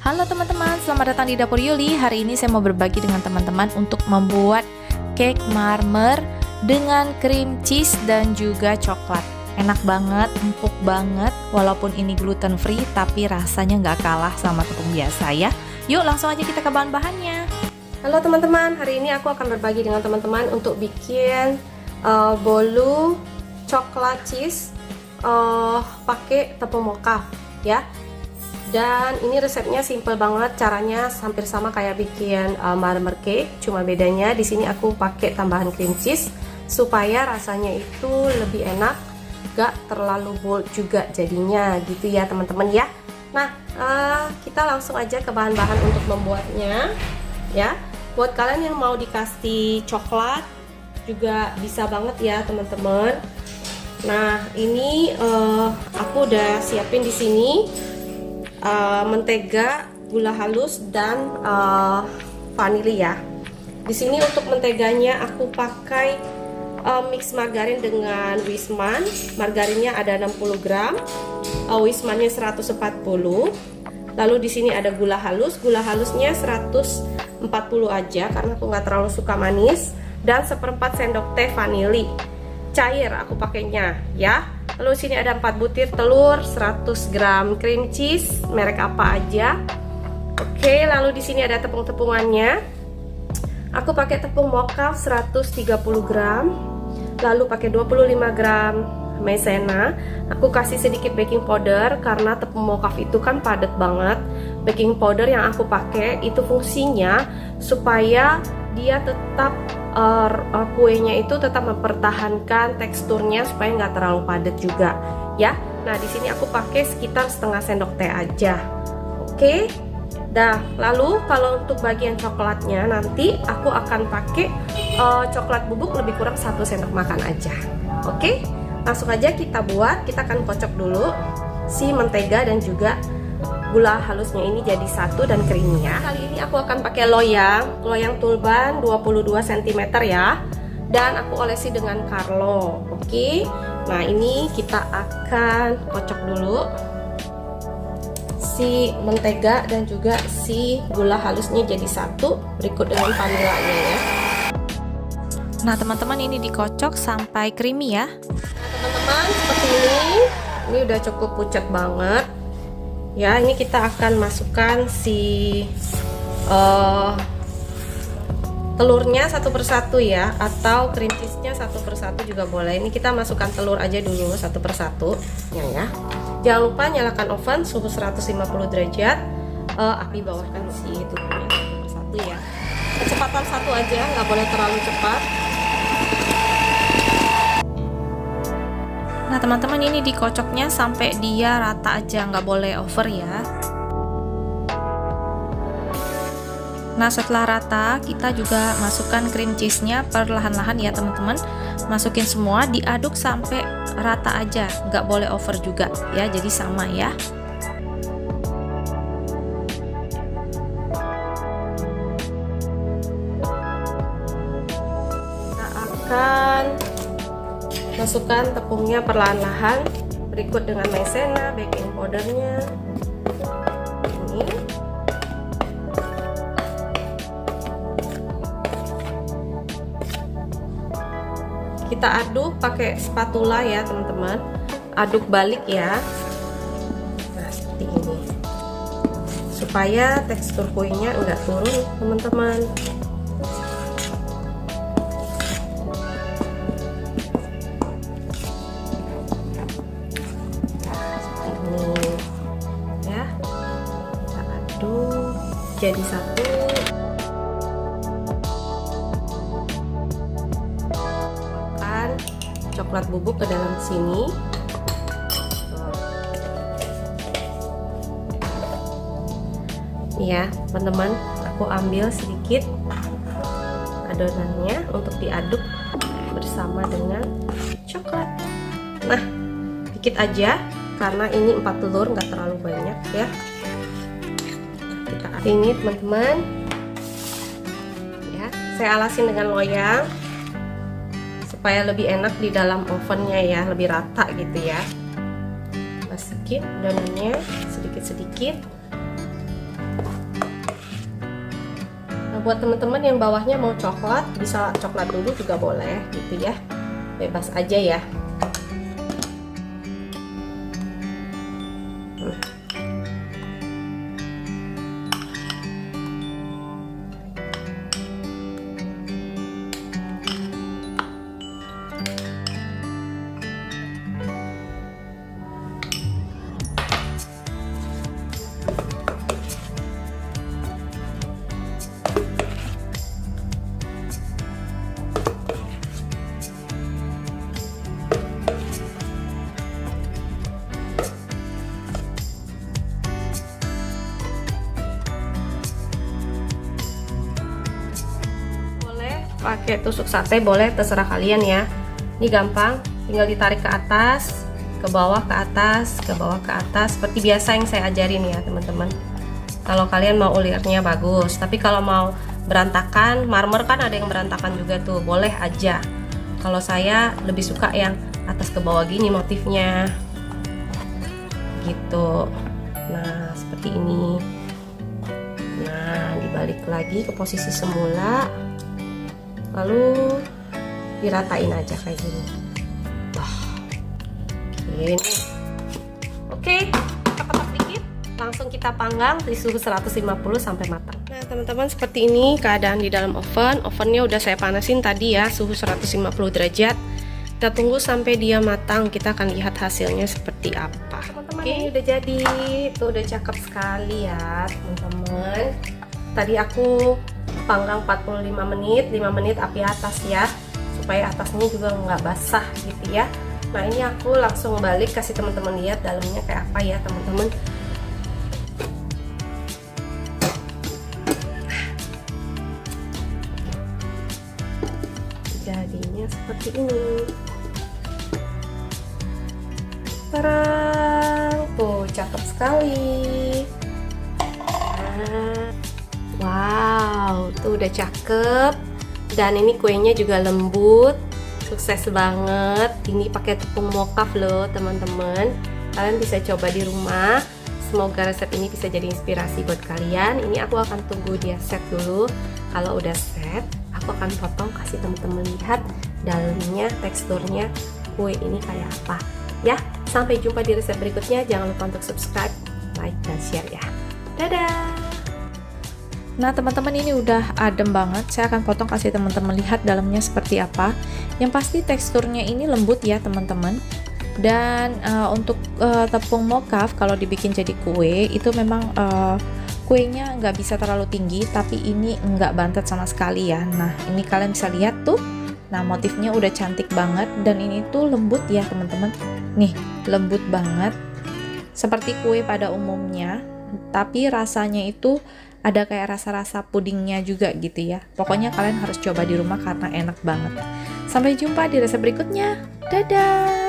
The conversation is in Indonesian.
Halo teman-teman, selamat datang di Dapur Yuli. Hari ini saya mau berbagi dengan teman-teman untuk membuat cake marmer dengan cream cheese dan juga coklat. Enak banget, empuk banget, walaupun ini gluten free tapi rasanya nggak kalah sama tepung biasa ya. Yuk langsung aja kita ke bahan-bahannya. Halo teman-teman, hari ini aku akan berbagi dengan teman-teman untuk bikin bolu coklat cheese pakai tepung mocha ya. Dan ini resepnya simple banget, caranya hampir sama kayak bikin marmer cake, cuma bedanya di sini aku pakai tambahan cream cheese supaya rasanya itu lebih enak, gak terlalu bold juga jadinya gitu ya teman-teman ya. Nah kita langsung aja ke bahan-bahan untuk membuatnya ya. Buat kalian yang mau dikasih coklat juga bisa banget ya teman-teman. Nah ini aku udah siapin di sini mentega, gula halus dan vanili ya. Di sini untuk menteganya aku pakai mix margarin dengan Wisman. Margarinnya ada 60 gram, Wismannya 140. Lalu di sini ada gula halus, gula halusnya 140 aja karena aku nggak terlalu suka manis, dan 1/4 sendok teh vanili cair aku pakainya ya. Lalu sini ada 4 butir telur, 100 gram cream cheese merek apa aja. Oke, lalu di sini ada tepung-tepungannya. Aku pakai tepung mocha 130 gram. Lalu pakai 25 gram maizena. Aku kasih sedikit baking powder karena tepung mocha itu kan padat banget. Baking powder yang aku pakai itu fungsinya supaya dia tetap kuenya itu tetap mempertahankan teksturnya supaya nggak terlalu padat juga ya. Nah di sini aku pakai sekitar setengah sendok teh aja. Oke. Dah, lalu kalau untuk bagian coklatnya nanti aku akan pakai coklat bubuk lebih kurang 1 sendok makan aja. Oke, langsung aja kita buat. Kita akan kocok dulu si mentega dan juga gula halusnya ini jadi satu dan creamy ya. Kali ini aku akan pakai loyang tulban 22 cm ya. Dan aku olesi dengan Carlo. Oke. Nah, ini kita akan kocok dulu si mentega dan juga si gula halusnya jadi satu, berikut dengan vanilanya ya. Nah teman-teman, ini dikocok sampai creamy ya. Nah teman-teman, seperti ini udah cukup pucat banget ya. Ini kita akan masukkan si telurnya satu persatu ya, atau cream cheese nya satu persatu juga boleh. Ini kita masukkan telur aja dulu satu persatu ya. Jangan lupa nyalakan oven suhu 150 derajat, api bawahkan si telurnya satu persatu ya. Kecepatan satu aja, nggak boleh terlalu cepat. Nah teman-teman, ini dikocoknya sampai dia rata aja, nggak boleh over ya. Nah setelah rata, kita juga masukkan cream cheese nya perlahan-lahan ya teman-teman. Masukin semua, diaduk sampai rata aja, nggak boleh over juga ya, jadi sama ya. Kita akan masukkan tepungnya perlahan-lahan, berikut dengan maizena, baking powdernya ini. Kita aduk pakai spatula ya teman-teman, aduk balik ya. Nah seperti ini, supaya tekstur kuenya enggak turun teman-teman. Jadi satu. Masukkan coklat bubuk ke dalam sini. Ya teman-teman, aku ambil sedikit adonannya untuk diaduk bersama dengan coklat. Nah dikit aja karena ini 4 telur, nggak terlalu banyak ya. Ini teman-teman ya, saya alasin dengan loyang supaya lebih enak di dalam ovennya ya, lebih rata gitu ya. Masukin adonannya sedikit-sedikit. buat teman-teman yang bawahnya mau coklat, bisa coklat dulu juga boleh gitu ya, bebas aja ya. Pakai tusuk sate boleh, terserah kalian ya. Ini gampang, tinggal ditarik ke atas, ke bawah, ke atas, ke bawah, ke atas, seperti biasa yang saya ajarin ya teman-teman. Kalau kalian mau ulirnya bagus, tapi kalau mau berantakan, marmer kan ada yang berantakan juga tuh, boleh aja. Kalau saya lebih suka yang atas ke bawah gini motifnya, gitu. Nah seperti ini. Nah dibalik lagi ke posisi semula. Lalu diratain aja kayak gini. Wah, ini. Oke, kita petok dikit. Langsung kita panggang di suhu 150 sampai matang. Nah, teman-teman, seperti ini keadaan di dalam oven. Ovennya udah saya panasin tadi ya, suhu 150 derajat. Kita tunggu sampai dia matang. Kita akan lihat hasilnya seperti apa. Teman-teman, ini udah jadi. Itu udah cakep sekali ya, teman-teman. Tadi aku panggang 45 menit, 5 menit api atas ya, supaya atasnya juga nggak basah gitu ya. Nah ini aku langsung balik, kasih teman-teman lihat dalamnya kayak apa ya teman-teman. Jadinya seperti ini. Tarang, tuh cakep sekali. Nah, wow, tuh udah cakep. Dan ini kuenya juga lembut, sukses banget. Ini pakai tepung mocaf loh teman-teman. Kalian bisa coba di rumah. Semoga resep ini bisa jadi inspirasi buat kalian. Ini aku akan tunggu dia set dulu. Kalau udah set, aku akan potong, kasih teman-teman lihat dalamnya, teksturnya kue ini kayak apa. Ya, sampai jumpa di resep berikutnya. Jangan lupa untuk subscribe, like, dan share ya. Dadah! Nah teman-teman, ini udah adem banget. Saya akan potong, kasih teman-teman lihat dalamnya seperti apa. Yang pasti teksturnya ini lembut ya teman-teman. Dan untuk tepung mocaf kalau dibikin jadi kue itu memang kuenya nggak bisa terlalu tinggi, tapi ini nggak bantet sama sekali ya. Nah ini kalian bisa lihat tuh. Nah motifnya udah cantik banget dan ini tuh lembut ya teman-teman. Nih lembut banget seperti kue pada umumnya, tapi rasanya itu ada kayak rasa-rasa pudingnya juga gitu ya. Pokoknya kalian harus coba di rumah karena enak banget. Sampai jumpa di resep berikutnya. Dadah!